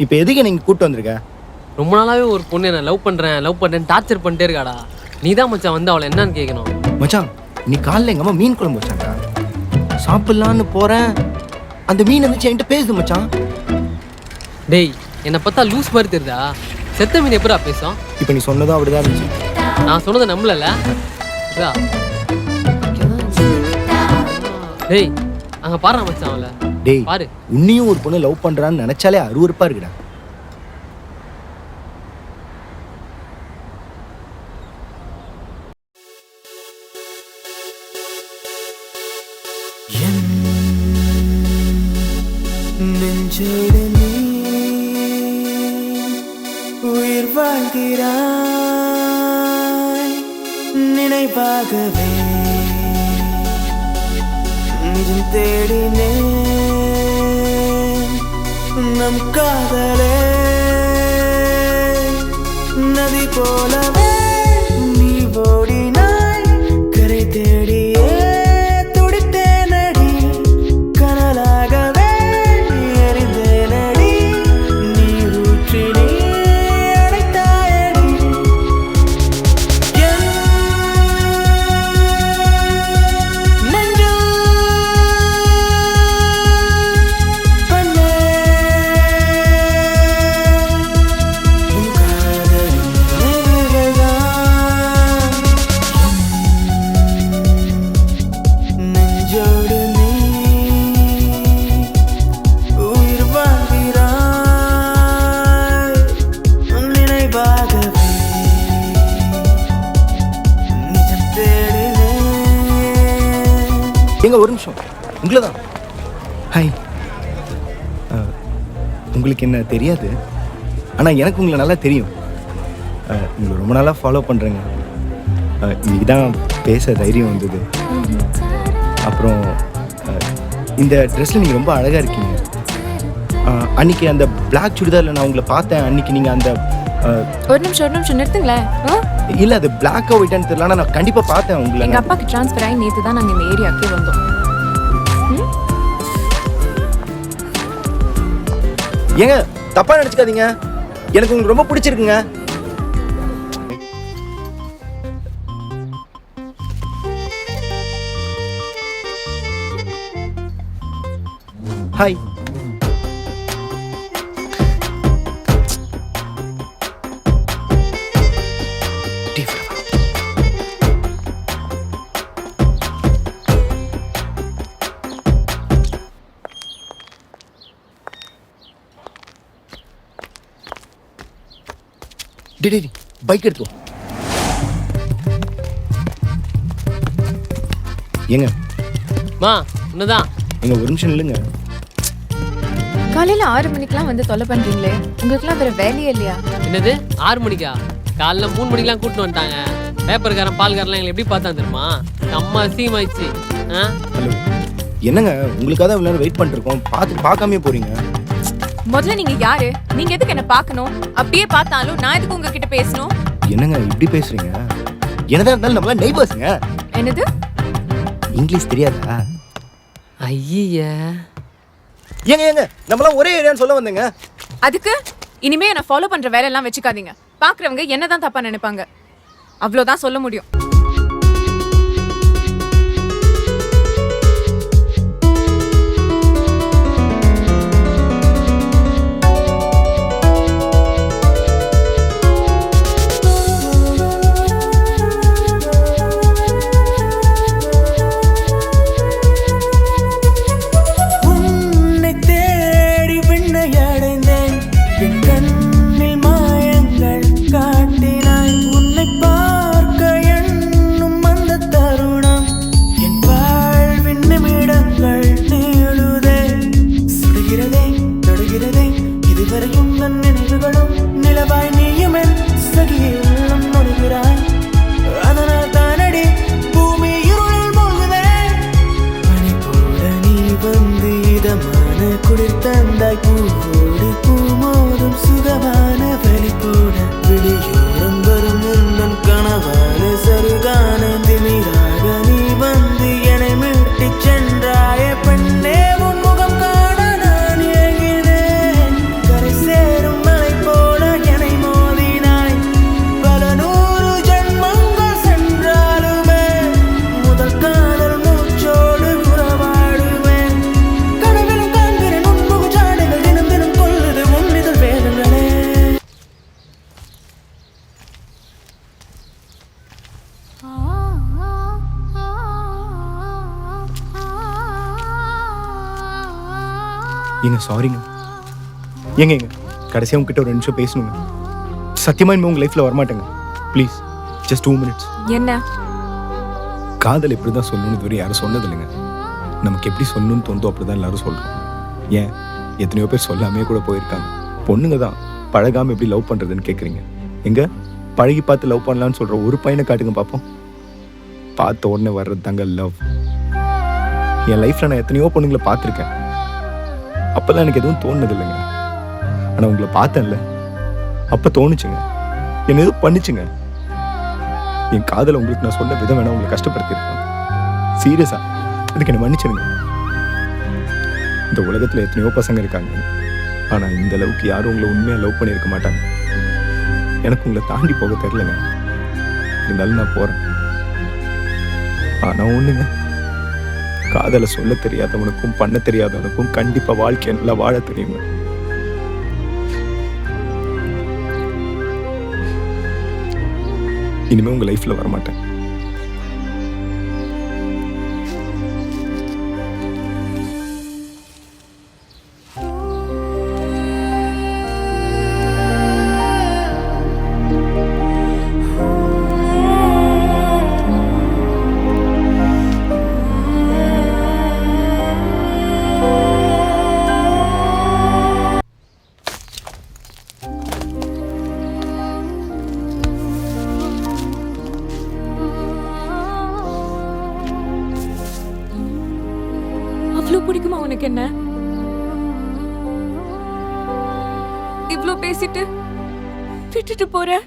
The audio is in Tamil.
இப்போ எதுக்கு நீங்கள் கூப்பிட்டு வந்திருக்க? ரொம்ப நாளாவே ஒரு பொண்ணு என்ன லவ் பண்ணுறேன் டார்ச்சர் பண்ணிட்டே இருக்காடா. நீ தான் மச்சான் வந்து அவளை என்னன்னு கேட்கணும். மச்சான், நீ காலைல எங்கள் அம்மா மீன் குழம்பு வச்சாங்க, சாப்பிட்லான்னு போகிறேன், அந்த மீன் வந்துச்சு என்கிட்ட பேசுது மச்சான். டேய், என்னை பார்த்தா லூஸ் மாதிரி தெரியுதா? செத்த மீன் எப்படா பேசும்? இப்போ நீ சொன்னதும் அப்படிதான் இருந்துச்சு. நான் சொன்னதை நம்பலல்ல? டேய், அங்கே பாரு மச்சான் அவளை. டேய் பாரு, உன்னையும் ஒரு பொண்ணு லவ் பண்ணுறான்னு நினச்சாலே அருவருப்பா இருக்குடா. நெஞ்சோடு நீ உயிர் வாழ்கிறாய், நினைவாகவே நிஜம் தேடினேன். நம் காதலே நதி போலவே நீ ஓடினாய், கரை தேடியே துடித்தேனடி, கனலாகவே எரிந்தேனடி, நீர் ஊற்றி நீ அடைத்தாயடி. நெஞ்சு பண்ணே உன் காதலின் நிழல்தான். நெஞ்சோடு நீ உயிர் வாழ்கிறாய், நினைவாகவே நிஜம் தேடினேன். எங்க ஒரு நிமிஷம், உங்களை தான். ஹாய். உங்களுக்கு என்ன தெரியாது, ஆனால் எனக்கு உங்களை நல்லா தெரியும். உங்களை ரொம்ப நாளாக ஃபாலோ பண்ணுறேங்க. இன்னைக்கு தான் பேச தைரியம் வந்தது. அப்புறம் இந்த ட்ரெஸ்ஸில் நீங்கள் ரொம்ப அழகாக இருக்கீங்க. அன்னைக்கு அந்த பிளாக் சுடிதாரில் நான் உங்களை பார்த்தேன். அன்னைக்கு நீங்கள் அந்த ஒரு நிமிஷம் நிறுத்துங்களேன். இல்லை, அது பிளாக் ஒயிட்டான்னு தெரியல, ஆனால் நான் கண்டிப்பாக பார்த்தேன் உங்களை. எங்க அப்பாக்கு ட்ரான்ஸ்ஃபர் ஆகி நேற்று தான் நாங்கள் இந்த ஏரியாக்கே வந்தோம். ஏங்க தப்பா நினைச்சுக்காதீங்க, எனக்கு உங்களுக்கு ரொம்ப பிடிச்சிருக்குங்க. ஹாய். டேய் பைக் எடுத்து வா. ஏங்க மா என்னதான்? எங்க ஒரு நிமிஷம் இல்லைங்க. காலையில 6 மணிக்கெல்லாம் வந்து தொலை பண்றீங்களே, உங்களுக்குலாம் வேற வேலையே இல்லையா? என்னது 6 மணிக்கா? காலைல 3 மணிக்கெல்லாம் கூட்டிட்டு வந்துட்டாங்க. பேப்பர்காரன் பால்காரன்லாம் எங்களை எப்படி பார்த்தா தெரியுமா? அம்மா அசிங்கமாயிடுச்சு. ஹலோ, என்னங்க உங்களுக்காக தான் இவ்வளோ நேரம் வெயிட் பண்ணிருக்கோம், பார்க்காமே போறீங்க. முதல்ல நீங்க யாரு? நீங்க எதுக்கு என்ன பார்க்கணும்? அப்படியே பார்த்தாலும் நான் எதுக்கு உங்ககிட்ட பேசணும்? என்னங்க இப்படி பேசுறீங்க? என்னதான் இருந்தாலும் நம்மள நெய்பர்ஸ்ங்க. என்னது? இங்கிலீஷ் தெரியாதா? ஐய, ஏங்க நம்மளாம் ஒரே ஏரியான்னு சொல்ல வந்தேங்க. அதுக்கு இனிமே என்ன ஃபாலோ பண்ற வேலை எல்லாம் வச்சுக்காதீங்க. பாக்குறவங்க என்னதான் தப்பா நினைப்பாங்க, அவ்வளவுதான் சொல்ல முடியும். சென்றாய பெண்ணே உன் முகம் காண நான் ஏங்கினேன். கரை ஏங்க சாரிங்க. ஏங்க கடைசியாக உங்ககிட்ட ஒரு 2 நிமிஷம் பேசணுங்க. சத்தியமாக இனிமேல் உங்கள் லைஃப்பில் வரமாட்டேங்க. Please just 2 minutes. என்ன? காதல் எப்படி தான் சொல்லணும்னு இதுவரை யாரும் சொன்னது இல்லைங்க. நமக்கு எப்படி சொல்லணும்னு தோணுதோ அப்படி தான் எல்லாரும் சொல்கிறோம். ஏன் எத்தனையோ பேர் சொல்லாமே கூட போயிருக்காங்க. பொண்ணுங்க தான் பழகாமல் எப்படி லவ் பண்ணுறதுன்னு கேட்குறீங்க. எங்க பழகி பார்த்து லவ் பண்ணலான்னு சொல்கிற ஒரு பையனை காட்டுங்க பார்ப்போம். பார்த்த உடனே வர்றது தாங்க லவ். என் லைஃப்பில் நான் எத்தனையோ பொண்ணுங்களை பார்த்துருக்கேன். அப்போல்லாம் எனக்கு எதுவும் தோணுது இல்லைங்க. ஆனால் உங்களை பார்த்தேன்ல, அப்போ தோணுச்சுங்க. என்ன எதுவும் பண்ணிச்சுங்க. என் காதலை உங்களுக்கு நான் சொன்ன விதம் வேணா உங்களை கஷ்டப்படுத்திருப்பேன். சீரியஸா அதுக்கு என்ன மன்னிச்சிருங்க. இந்த உலகத்தில் எத்தனையோ பசங்க இருக்காங்க. ஆனால் இந்த அளவுக்கு யாரும் உங்களை உண்மையாக லவ் பண்ணியிருக்க மாட்டாங்க. எனக்கு உங்களை தாண்டி போக தெரிலங்க. இருந்தாலும் நான் போகிறேன். ஆனால் ஒன்றுங்க, காதலை சொல்ல தெரியாதவனுக்கும் பண்ண தெரியாதவனுக்கும் கண்டிப்பாக வாழ்க்கை நல்லா வாழ தெரியுங்க. இனிமே உங்க லைஃப்ல வரமாட்டேன். அவ்வளவு பிடிக்குமா உனக்கு என்ன? இவ்ளோ பேசிட்டு விட்டுட்டு போற?